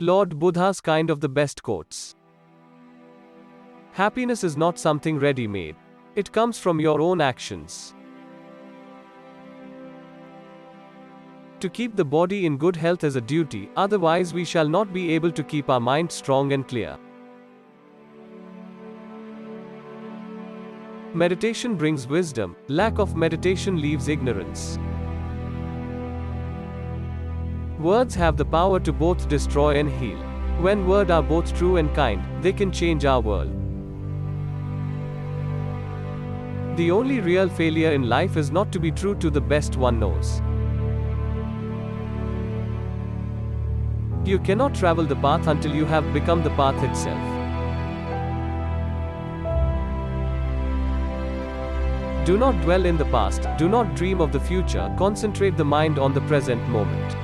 Lord Buddha's kind of the best quotes. Happiness is not something ready-made. It comes from your own actions. To keep the body in good health is a duty, otherwise we shall not be able to keep our mind strong and clear. Meditation brings wisdom, lack of meditation leaves ignorance. Words have the power to both destroy and heal. When words are both true and kind, they can change our world. The only real failure in life is not to be true to the best one knows. You cannot travel the path until you have become the path itself. Do not dwell in the past, do not dream of the future, concentrate the mind on the present moment.